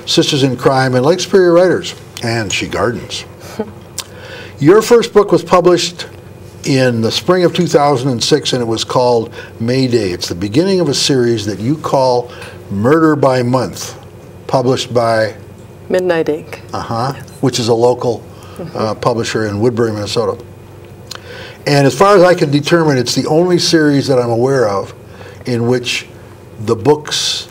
Sisters in Crime, and Lake Superior Writers. And she gardens. Your first book was published in the spring of 2006, and it was called Mayday. It's the beginning of a series that you call Murder by Month, published by Midnight Ink. Which is a local publisher in Woodbury, Minnesota. And as far as I can determine, it's the only series that I'm aware of in which the book's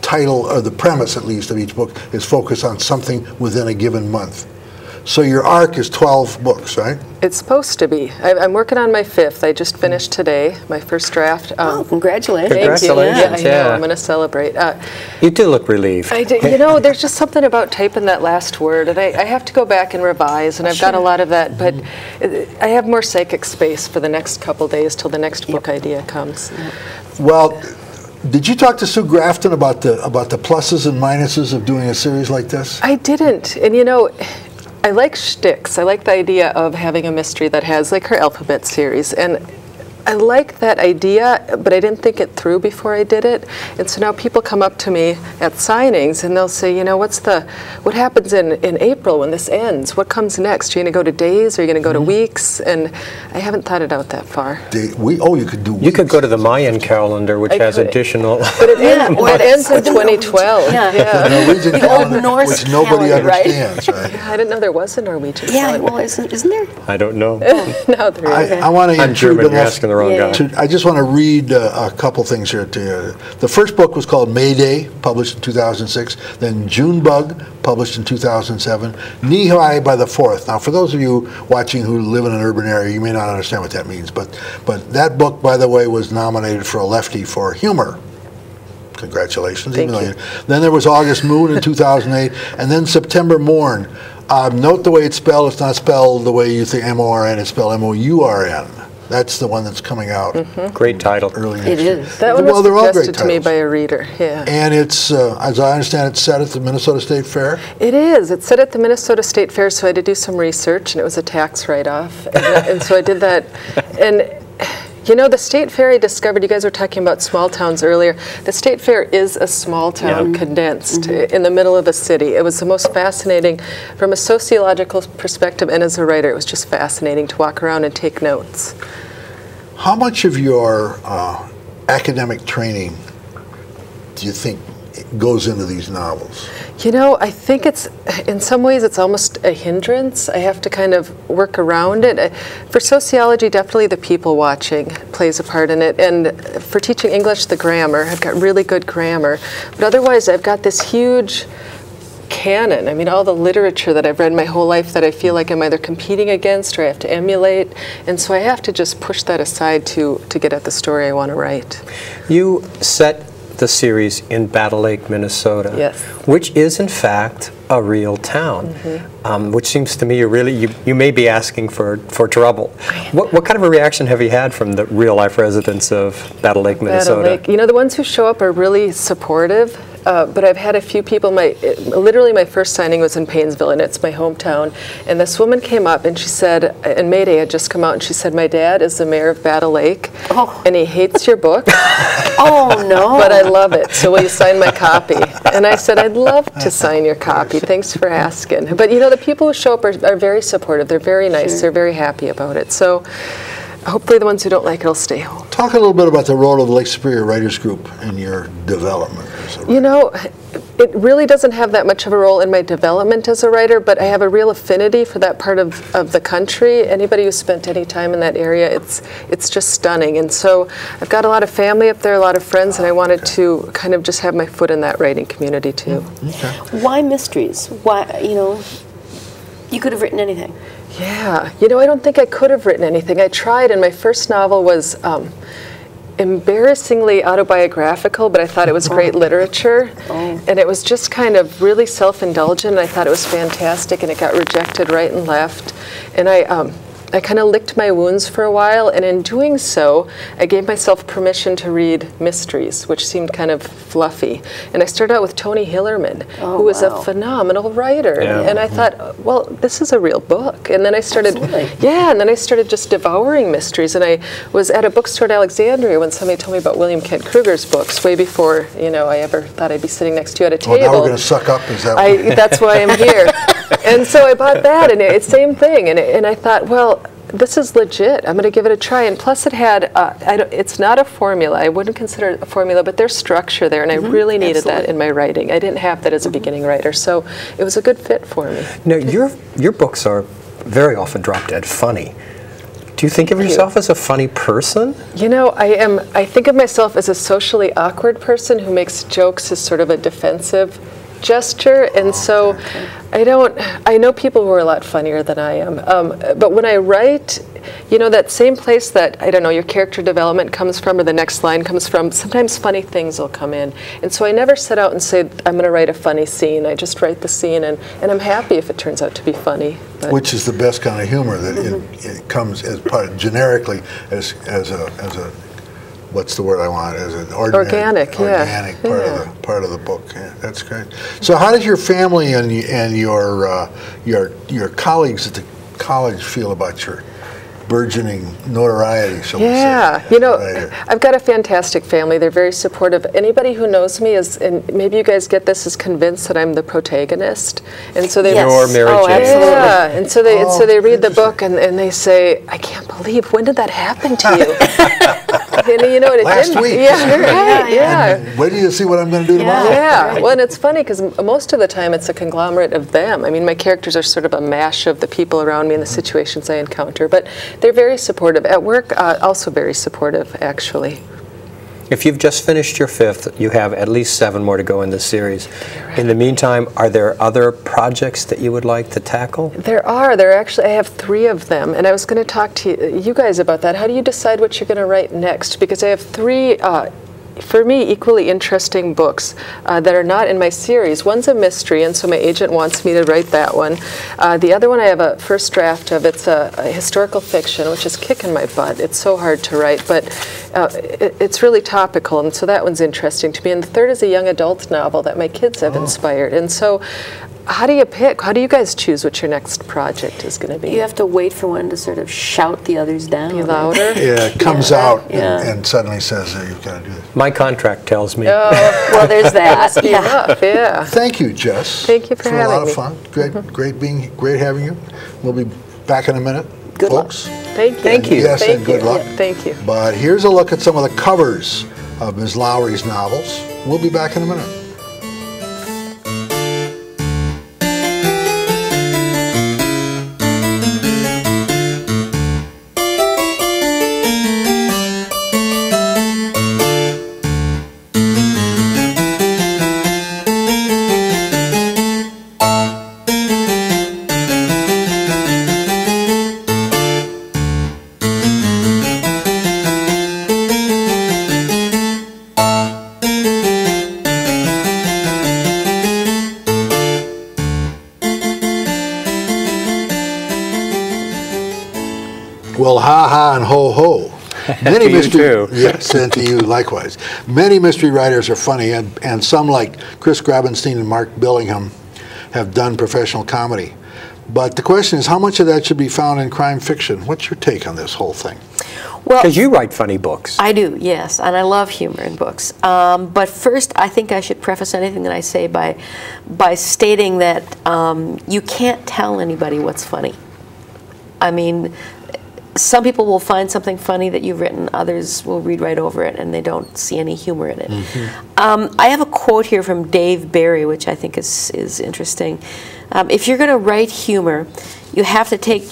title, or the premise at least of each book, is focused on something within a given month. So your arc is 12 books, right? It's supposed to be. I'm working on my 5th. I just finished today, my first draft. Oh, congratulations. Thank you. Congratulations. Yeah, I know. I'm going to celebrate. You do look relieved. I do. You know, there's just something about typing that last word, and I have to go back and revise, and I've got a lot of that, but I have more psychic space for the next couple days till the next book idea comes. Well, did you talk to Sue Grafton about the pluses and minuses of doing a series like this? I didn't, and you know, I like shticks. I like the idea of having a mystery that has, like her alphabet series, and I like that idea, but I didn't think it through before I did it. And so now people come up to me at signings and they'll say, you know, what happens in April when this ends? What comes next? Are you going to go to days? Are you going to go to weeks? And I haven't thought it out that far. You could do weeks. You could go to the Mayan calendar, which has additional. But it ends in 2012. The Norwegian calendar, Norse which nobody calendar, right? understands, right? I didn't know there was a Norwegian Yeah, calendar. well, isn't there? I don't know. No, there is. I want to I'm German, you're asking the wrong guy. I just want to read a couple things here to you. The first book was called Mayday, published in 2006. Then Junebug, published in 2007. Knee High by the Fourth. Now, for those of you watching who live in an urban area, you may not understand what that means, but that book, by the way, was nominated for a Lefty for humor. Congratulations. Thank you. Then there was August Moon in 2008, and then September Morn. Note the way it's spelled. It's not spelled the way you think M-O-R-N. It's spelled M-O-U-R-N. That's the one that's coming out. Great title. Early next year. That one was suggested to me by a reader. Yeah. And it's, as I understand, it's set at the Minnesota State Fair. It is. It's set at the Minnesota State Fair, so I had to do some research, and it was a tax write-off, and so I did that. And you know, the State Fair, I discovered, you guys were talking about small towns earlier. The State Fair is a small town condensed in the middle of a city. It was the most fascinating from a sociological perspective, and as a writer, it was just fascinating to walk around and take notes. How much of your academic training do you think goes into these novels? You know, I think it's, in some ways, it's almost a hindrance. I have to kind of work around it. For sociology, definitely the people watching plays a part in it. And for teaching English, the grammar. I've got really good grammar. But otherwise, I've got this huge canon. I mean, all the literature that I've read my whole life that I feel like I'm either competing against or I have to emulate. And so I have to just push that aside to get at the story I want to write. You set the series in Battle Lake, Minnesota, yes, which is in fact a real town, which seems to me you may be asking for trouble. What kind of a reaction have you had from the real life residents of Battle Lake, Minnesota? Battle Lake. You know, the ones who show up are really supportive. But I've had a few people, literally my first signing was in Paynesville, and it's my hometown, and this woman came up and she said, and Mayday had just come out, and she said, my dad is the mayor of Battle Lake, and he hates your book. Oh, no. But I love it, so will you sign my copy? And I said, I'd love to sign your copy. Thanks for asking. But you know, the people who show up are very supportive. They're very nice. They're very happy about it. So hopefully the ones who don't like it will stay home. Talk a little bit about the role of the Lake Superior Writers Group in your development. You know, it really doesn't have that much of a role in my development as a writer, but I have a real affinity for that part of the country. Anybody who's spent any time in that area, it's just stunning. And so I've got a lot of family up there, a lot of friends, and I wanted to kind of just have my foot in that writing community too. Okay. Why mysteries? Why, you know, you could have written anything. Yeah, you know, I don't think I could have written anything. I tried, and my first novel was embarrassingly autobiographical, but I thought it was great literature. And it was just kind of really self-indulgent, and I thought it was fantastic, and it got rejected right and left. And I kind of licked my wounds for a while, and in doing so, I gave myself permission to read mysteries, which seemed kind of fluffy. And I started out with Tony Hillerman, who was a phenomenal writer. Yeah. And I thought, well, this is a real book. And then I started, Absolutely. and then I started just devouring mysteries. And I was at a bookstore in Alexandria when somebody told me about William Kent Kruger's books, way before, I ever thought I'd be sitting next to you at a table. Now we're going to suck up, is that That's why I'm here. And so I bought that, and it's same thing. And I thought, well, this is legit. I'm going to give it a try. And plus, it had, it's not a formula. I wouldn't consider it a formula, but there's structure there, and I really needed that in my writing. I didn't have that as a beginning writer, so it was a good fit for me. Now, your books are very often drop dead funny. Do you think of yourself as a funny person? I think of myself as a socially awkward person who makes jokes as sort of a defensive gesture, and so I know people who are a lot funnier than I am, but when I write, that same place that, your character development comes from or the next line comes from, sometimes funny things will come in. And so I never set out and say, I'm going to write a funny scene. I just write the scene, and I'm happy if it turns out to be funny. But Which is the best kind of humor, that it comes as part, generically as a what's the word I want? As an organic part of the book. Yeah, that's great. So, how did your family and your colleagues at the college feel about your burgeoning notoriety? Shall we say? I've got a fantastic family. They're very supportive. Anybody who knows me and maybe you guys get this, is convinced that I'm the protagonist, and so they Your Mary Jane. Yeah, and so they read the book and they say, I can't believe, when did that happen to you? And Last week. Yeah, right. Yeah. And wait till you see what I'm going to do tomorrow. Yeah, well, and it's funny because most of the time it's a conglomerate of them. I mean, my characters are sort of a mash of the people around me and the situations I encounter, but they're very supportive. At work, also very supportive, actually. If you've just finished your 5th, you have at least 7 more to go in this series. In the meantime, are there other projects that you would like to tackle? There are. I have 3 of them, and I was going to talk to you guys about that. How do you decide what you're going to write next? Because I have 3, for me, equally interesting books that are not in my series. One's a mystery, and so my agent wants me to write that one. The other one I have a first draft of. It's a historical fiction, which is kicking my butt. It's so hard to write, but it's really topical, and so that one's interesting to me. And the third is a young adult novel that my kids have inspired. And so how do you pick? How do you guys choose what your next project is going to be? You have to wait for one to sort of shout the others down. Be louder? Yeah, it comes out and suddenly says, you've got to do this. My contract tells me. Oh, Well, there's that. enough, yeah. Thank you, Jess. Thank you for a lot having of me. fun. Great having you. We'll be back in a minute, Good luck. folks. Thank you. Thank you. Yes, Thank and good you. luck. Yeah, thank you. But here's a look at some of the covers of Ms. Lowry's novels. We'll be back in a minute. Well, ha ha and ho ho. Many To you too. Yes, and to you likewise. Many mystery writers are funny, and some, like Chris Grabenstein and Mark Billingham, have done professional comedy. But the question is, how much of that should be found in crime fiction? What's your take on this whole thing? Well, Because you write funny books. I do, yes, and I love humor in books. But first, I think I should preface anything that I say by stating that you can't tell anybody what's funny. I mean, some people will find something funny that you've written, others will read right over it and they don't see any humor in it. I have a quote here from Dave Barry, which I think is interesting. If you're going to write humor, you have to take it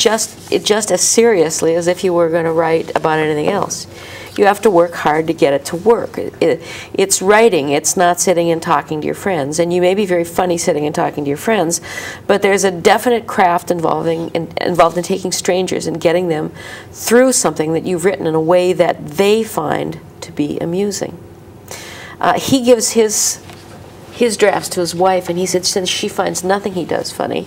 just as seriously as if you were going to write about anything else. You have to work hard to get it to work. It's writing, it's not sitting and talking to your friends. And you may be very funny sitting and talking to your friends, but there's a definite craft involved in taking strangers and getting them through something that you've written in a way that they find to be amusing. He gives his drafts to his wife, and he said since she finds nothing he does funny,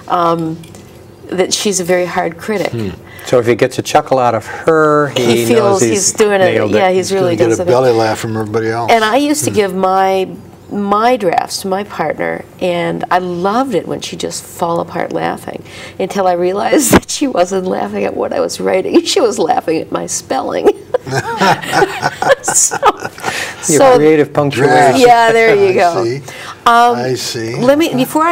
that she's a very hard critic. So if he gets a chuckle out of her, he knows feels he's doing it. nailed Yeah, he's really Get done a something. belly laugh from everybody else. And I used to give my drafts to my partner, and I loved it when she just fall apart laughing, until I realized that she wasn't laughing at what I was writing. She was laughing at my spelling. Your creative punctuation. Yeah, there you I go. see. I see. Before I